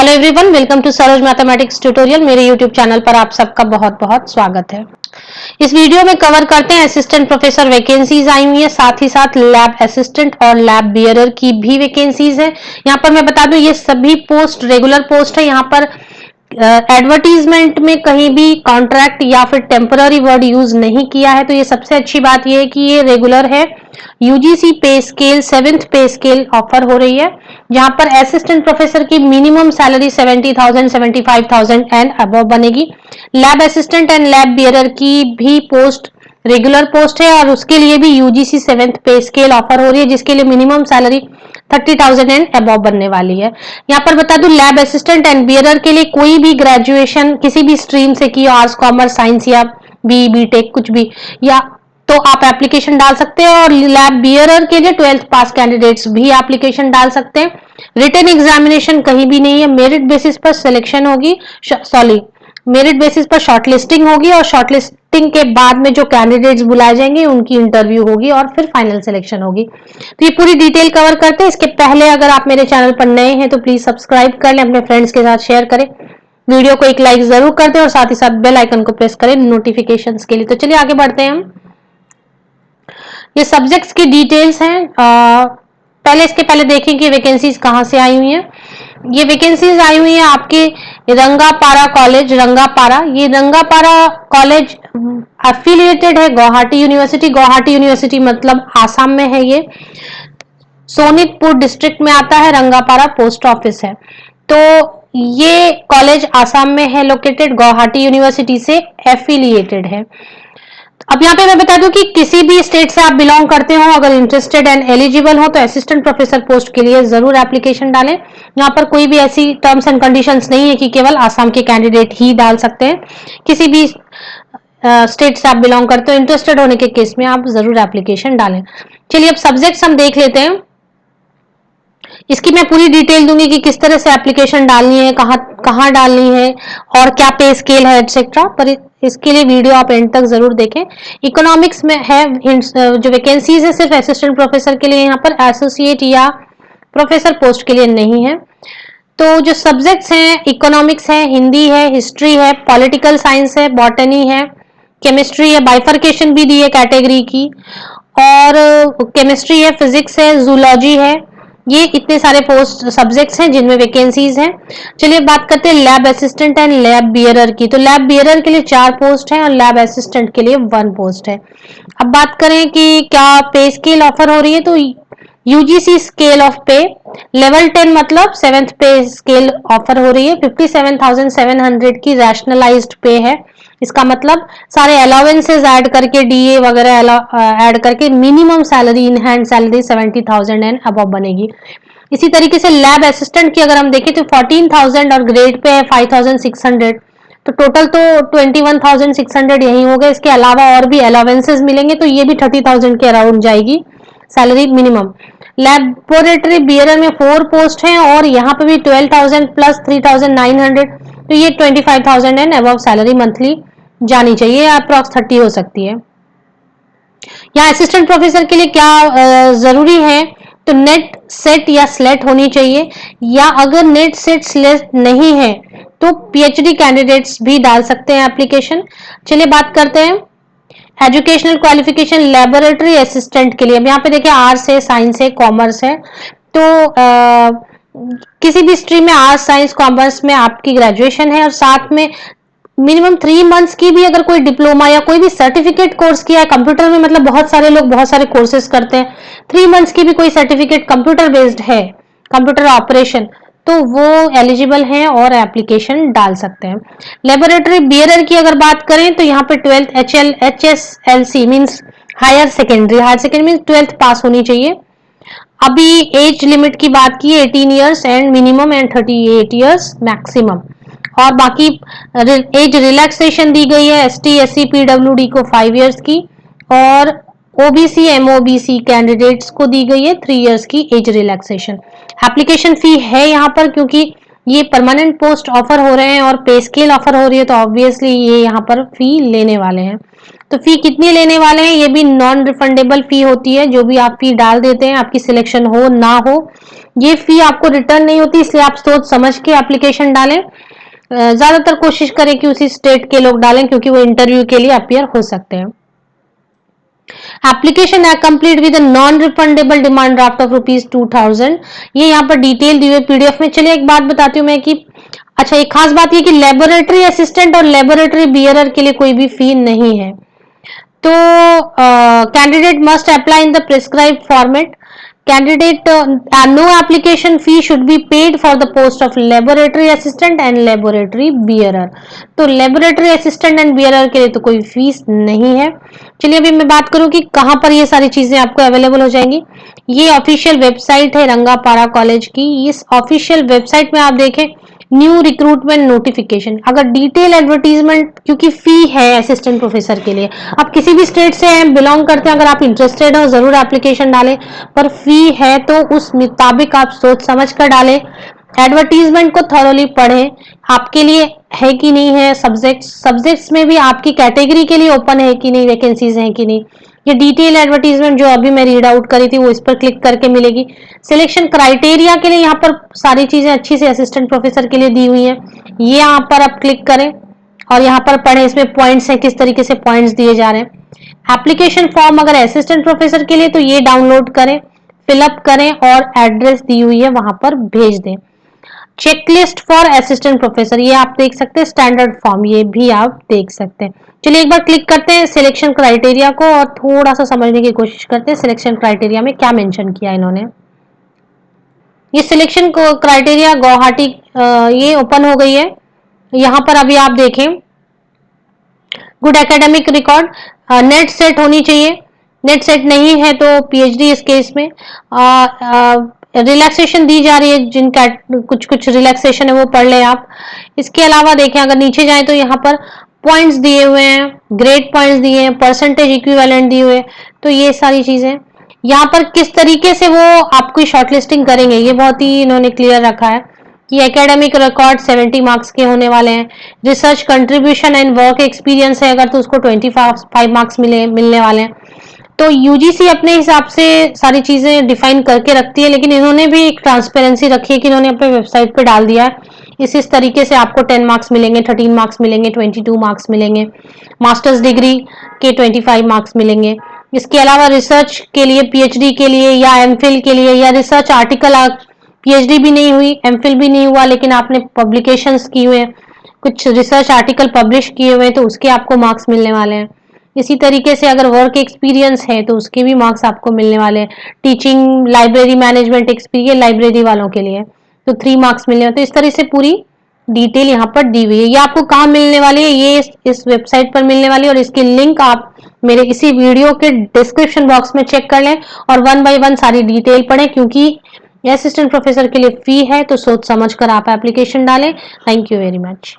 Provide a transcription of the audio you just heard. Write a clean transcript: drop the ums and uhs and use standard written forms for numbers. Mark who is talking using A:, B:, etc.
A: Hello everyone, welcome to Saroj mathematics tutorial. मेरे YouTube channel पर आप सबका बहुत बहुत स्वागत है। इस वीडियो में कवर करते हैं असिस्टेंट प्रोफेसर वैकेंसीज आई हुई है, साथ ही साथ लैब असिस्टेंट और लैब बियरर की भी वैकेंसीज है। यहाँ पर मैं बता दूं ये सभी पोस्ट रेगुलर पोस्ट है। यहाँ पर एडवर्टीजमेंट में कहीं भी कॉन्ट्रैक्ट या फिर टेम्पररी वर्ड यूज नहीं किया है, तो ये सबसे अच्छी बात ये है कि ये रेगुलर है। यूजीसी पे स्केल 7th पे स्केल ऑफर हो रही है, जहां पर असिस्टेंट प्रोफेसर की मिनिमम सैलरी 70,000 75,000 एंड अबव बनेगी। Lab assistant and lab bearer की भी पोस्ट रेगुलर पोस्ट है और उसके लिए भी यूजीसी 7th पे स्केल ऑफर हो रही है, जिसके लिए मिनिमम सैलरी 30,000 एंड अबव बनने वाली है। यहाँ पर बता दूं लैब असिस्टेंट एंड बियरर के लिए कोई भी ग्रेजुएशन किसी भी स्ट्रीम से की, आर्ट्स कॉमर्स साइंस या बी टेक कुछ भी, या तो आप एप्लीकेशन डाल सकते हैं। और लैब बियरर के लिए 12th पास कैंडिडेट्स भी एप्लीकेशन डाल सकते हैं। रिटन एग्जामिनेशन कहीं भी नहीं है, मेरिट बेसिस पर सिलेक्शन होगी, मेरिट बेसिस पर शॉर्टलिस्टिंग होगी और शॉर्टलिस्टिंग के बाद में जो कैंडिडेट्स बुलाए जाएंगे उनकी इंटरव्यू होगी और फिर फाइनल सिलेक्शन होगी। तो ये पूरी डिटेल कवर करते हैं। इसके पहले अगर आप मेरे चैनल पर नए हैं तो प्लीज सब्सक्राइब कर लें, अपने फ्रेंड्स के साथ शेयर करें, वीडियो को एक लाइक जरूर कर दें और साथ ही साथ बेल आइकन को प्रेस करें नोटिफिकेशंस के लिए। तो चलिए आगे बढ़ते हैं हम। ये सब्जेक्ट्स की डिटेल्स हैं। पहले इसके पहले देखें कि वैकेंसीज कहां से आई हुई हैं। ये वैकेंसीज आई हुई है आपके रंगापारा कॉलेज, रंगापारा। ये रंगापारा कॉलेज एफिलिएटेड है गुवाहाटी यूनिवर्सिटी। गुवाहाटी यूनिवर्सिटी मतलब आसाम में है। ये सोनितपुर डिस्ट्रिक्ट में आता है, रंगापारा पोस्ट ऑफिस है। तो ये कॉलेज आसाम में है लोकेटेड, गुवाहाटी यूनिवर्सिटी से एफिलिएटेड है। अब यहाँ पे मैं बता दूं कि किसी भी स्टेट से आप बिलोंग करते हो, अगर इंटरेस्टेड एंड एलिजिबल हो तो असिस्टेंट प्रोफेसर पोस्ट के लिए जरूर एप्लीकेशन डालें। यहाँ पर कोई भी ऐसी टर्म्स एंड कंडीशंस नहीं है कि केवल आसाम के कैंडिडेट ही डाल सकते हैं। किसी भी स्टेट से आप बिलोंग करते हो, इंटरेस्टेड होने के केस में आप जरूर एप्लीकेशन डालें। चलिए अब सब्जेक्ट्स हम देख लेते हैं। इसकी मैं पूरी डिटेल दूंगी कि किस तरह से एप्लीकेशन डालनी है, कहाँ डालनी है और क्या पे स्केल है एटसेट्रा, पर इसके लिए वीडियो आप एंड तक जरूर देखें। इकोनॉमिक्स में है जो वैकेंसीज है सिर्फ असिस्टेंट प्रोफेसर के लिए, यहाँ पर एसोसिएट या प्रोफेसर पोस्ट के लिए नहीं है। तो जो सब्जेक्ट्स हैं इकोनॉमिक्स है, हिंदी है, हिस्ट्री है, पॉलिटिकल साइंस है, बॉटनी है, केमिस्ट्री है, बाइफर्केशन भी दी है कैटेगरी की, और केमिस्ट्री है, फिजिक्स है, जूलॉजी है। ये इतने सारे पोस्ट सब्जेक्ट्स हैं जिनमें वैकेंसीज हैं। चलिए बात करते हैं lab assistant and lab bearer की। तो लैब बियरर के लिए 4 पोस्ट हैं और लैब असिस्टेंट के लिए 1 पोस्ट है। अब बात करें कि क्या पे स्केल ऑफर हो रही है, तो यूजीसी स्केल ऑफ पे लेवल 10 मतलब 7th पे स्केल ऑफर हो रही है। 57,700 की रैशनलाइज्ड पे है। इसका मतलब सारे अलाउंसेस ऐड करके, डीए वगैरह ऐड करके minimum salary in hand salary 70,000 and above बनेगी। इसी तरीके से लैब असिस्टेंट की अगर हम देखें तो 14,000 और ग्रेड पे है 5,600, तो टोटल तो 21,600 यही हो गए। इसके अलावा और भी अलाउंसेस मिलेंगे तो ये भी 30,000 के अराउंड जाएगी सैलरी मिनिमम। लैबोरेटरी बियरर में 4 पोस्ट हैं और यहाँ पे भी 12,000 प्लस 3,900, तो ये 25,000 एंड अबव सैलरी मंथली जानी चाहिए, अप्रॉक्स 30 हो सकती है। यहाँ असिस्टेंट प्रोफेसर के लिए क्या जरूरी है, तो नेट सेट या स्लेट होनी चाहिए, या अगर नेट सेट स्लेट नहीं है तो पीएचडी कैंडिडेट्स भी डाल सकते हैं एप्लीकेशन। चलिए बात करते हैं एजुकेशनल क्वालिफिकेशन लैबोरेटरी असिस्टेंट के लिए। अब यहाँ पे देखिए आर्ट्स है, साइंस है, कॉमर्स है। तो किसी भी स्ट्रीम में आर्ट्स साइंस कॉमर्स में आपकी ग्रेजुएशन है और साथ में मिनिमम 3 मंथ्स की भी अगर कोई डिप्लोमा या कोई भी सर्टिफिकेट कोर्स किया है कंप्यूटर में, मतलब बहुत सारे लोग बहुत सारे कोर्सेज करते हैं, 3 मंथ्स की भी कोई सर्टिफिकेट कंप्यूटर बेस्ड है, कंप्यूटर ऑपरेशन, तो वो एलिजिबल हैं और एप्लीकेशन डाल सकते हैं। लेबोरेटरी बियरर की अगर बात करें तो यहाँ पे 12th HSLC means higher secondary means 12th pass होनी चाहिए। अभी एज लिमिट की बात की 18 years and minimum and 38 years maximum, और बाकी एज रिलैक्सेशन दी गई है ST SC PWD को 5 ईयर्स की, और OBC MOBC कैंडिडेट्स को दी गई है 3 ईयर्स की एज रिलैक्सेशन। एप्लीकेशन फी है यहाँ पर, क्योंकि ये परमानेंट पोस्ट ऑफर हो रहे हैं और पे स्केल ऑफर हो रही है, तो ऑब्वियसली ये यहाँ पर फी लेने वाले हैं। तो फी कितनी लेने वाले हैं, ये भी नॉन रिफंडेबल फी होती है। जो भी आप फी डाल देते हैं, आपकी सिलेक्शन हो ना हो, ये फी आपको रिटर्न नहीं होती, इसलिए आप सोच समझ के एप्लीकेशन डालें। ज्यादातर कोशिश करें कि उसी स्टेट के लोग डालें, क्योंकि वो इंटरव्यू के लिए अपीयर हो सकते हैं। Application complete with non refundable demand draft of ₹2000। ये यहाँ पर डिटेल दी हुई पीडीएफ में। चलिए एक बात बताती हूँ मैं कि अच्छा, एक खास बात ये कि लेबोरेटरी असिस्टेंट और लेबोरेटरी बियरर के लिए कोई भी फी नहीं है। तो candidate must apply in the prescribed format. Candidate no application fee should be paid for the post of laboratory assistant and laboratory bearer। तो laboratory assistant and bearer के लिए तो कोई फीस नहीं है। चलिए अभी मैं बात करूं कि कहां पर ये सारी चीजें आपको अवेलेबल हो जाएंगी। ये ऑफिशियल वेबसाइट है रंगापारा कॉलेज की। इस ऑफिशियल वेबसाइट में आप देखें न्यू रिक्रूटमेंट नोटिफिकेशन। अगर डिटेल एडवर्टीजमेंट, क्योंकि फी है असिस्टेंट प्रोफेसर के लिए, आप किसी भी स्टेट से बिलोंग करते हैं, अगर आप इंटरेस्टेड हो जरूर एप्लीकेशन डालें, पर फी है तो उस मुताबिक आप सोच समझ कर डालें। एडवर्टीजमेंट को थॉरोली पढ़ें, आपके लिए है कि नहीं है, सब्जेक्ट्स में भी आपकी कैटेगरी के लिए ओपन है कि नहीं, वैकेंसीज है कि नहीं। ये डिटेल एडवर्टीजमेंट जो अभी मैं रीड आउट करी थी वो इस पर क्लिक करके मिलेगी। सिलेक्शन क्राइटेरिया के लिए यहाँ पर सारी चीजें अच्छी से असिस्टेंट प्रोफेसर के लिए दी हुई हैं। ये यहाँ पर आप क्लिक करें और यहाँ पर पढ़ें, इसमें पॉइंट्स हैं, किस तरीके से पॉइंट्स दिए जा रहे हैं। एप्लीकेशन फॉर्म अगर असिस्टेंट प्रोफेसर के लिए तो ये डाउनलोड करें, फिलअप करें और एड्रेस दी हुई है वहां पर भेज दें। चेकलिस्ट फॉर असिस्टेंट प्रोफेसर, ये आप देख सकते हैं। स्टैंडर्ड फॉर्म, ये भी आप देख सकते हैं। चलिए एक बार क्लिक करते हैं सिलेक्शन क्राइटेरिया को और थोड़ा सा समझने की कोशिश करते हैं सिलेक्शन क्राइटेरिया में क्या मेंशन किया इन्होंने। ये सिलेक्शन क्राइटेरिया गुवाहाटी ये ओपन हो गई है। यहाँ पर अभी आप देखें good academic record, net set होनी चाहिए। नेट सेट नहीं है तो पीएचडी इस केस में। रिलैक्सेशन दी जा रही है, जिनका कुछ रिलैक्सेशन है वो पढ़ ले आप। इसके अलावा देखें अगर नीचे जाए तो यहाँ पर पॉइंट्स दिए हुए हैं, ग्रेड पॉइंट्स दिए हैं, परसेंटेज इक्विवेलेंट दिए हुए, तो ये सारी चीजें। यहाँ पर किस तरीके से वो आपकी शॉर्टलिस्टिंग करेंगे ये बहुत ही इन्होंने क्लियर रखा है कि एकेडमिक रिकॉर्ड 70 मार्क्स के होने वाले हैं। Research contribution and work experience है अगर तो उसको 25 मार्क्स मिलने वाले हैं। तो यूजीसी अपने हिसाब से सारी चीजें डिफाइन करके रखती है, लेकिन इन्होंने भी एक ट्रांसपेरेंसी रखी है कि इन्होंने अपने वेबसाइट पे डाल दिया है इस तरीके से आपको 10 मार्क्स मिलेंगे, 13 मार्क्स मिलेंगे, 22 मार्क्स मिलेंगे, मास्टर्स डिग्री के 25 मार्क्स मिलेंगे। इसके अलावा रिसर्च के लिए, पीएचडी के लिए या एमफिल के लिए या रिसर्च आर्टिकल, पीएचडी भी नहीं हुई, एमफिल भी नहीं हुआ, लेकिन आपने पब्लिकेशंस किए हुए, कुछ रिसर्च आर्टिकल पब्लिश किए हुए, तो उसके आपको मार्क्स मिलने वाले हैं। इसी तरीके से अगर वर्क एक्सपीरियंस है तो उसके भी मार्क्स आपको मिलने वाले हैं। Teaching, library management experience, library वालों के लिए तो 3 मार्क्स मिलने हैं। तो इस तरह से पूरी डिटेल यहाँ पर दी हुई है। ये आपको कहाँ मिलने वाली है, ये इस वेबसाइट पर मिलने वाली है और इसकी लिंक आप मेरे इसी वीडियो के डिस्क्रिप्शन बॉक्स में चेक कर लें और 1 बाय 1 सारी डिटेल पढ़ें, क्योंकि असिस्टेंट प्रोफेसर के लिए फी है तो सोच समझ कर आप एप्लीकेशन डालें। Thank you very much.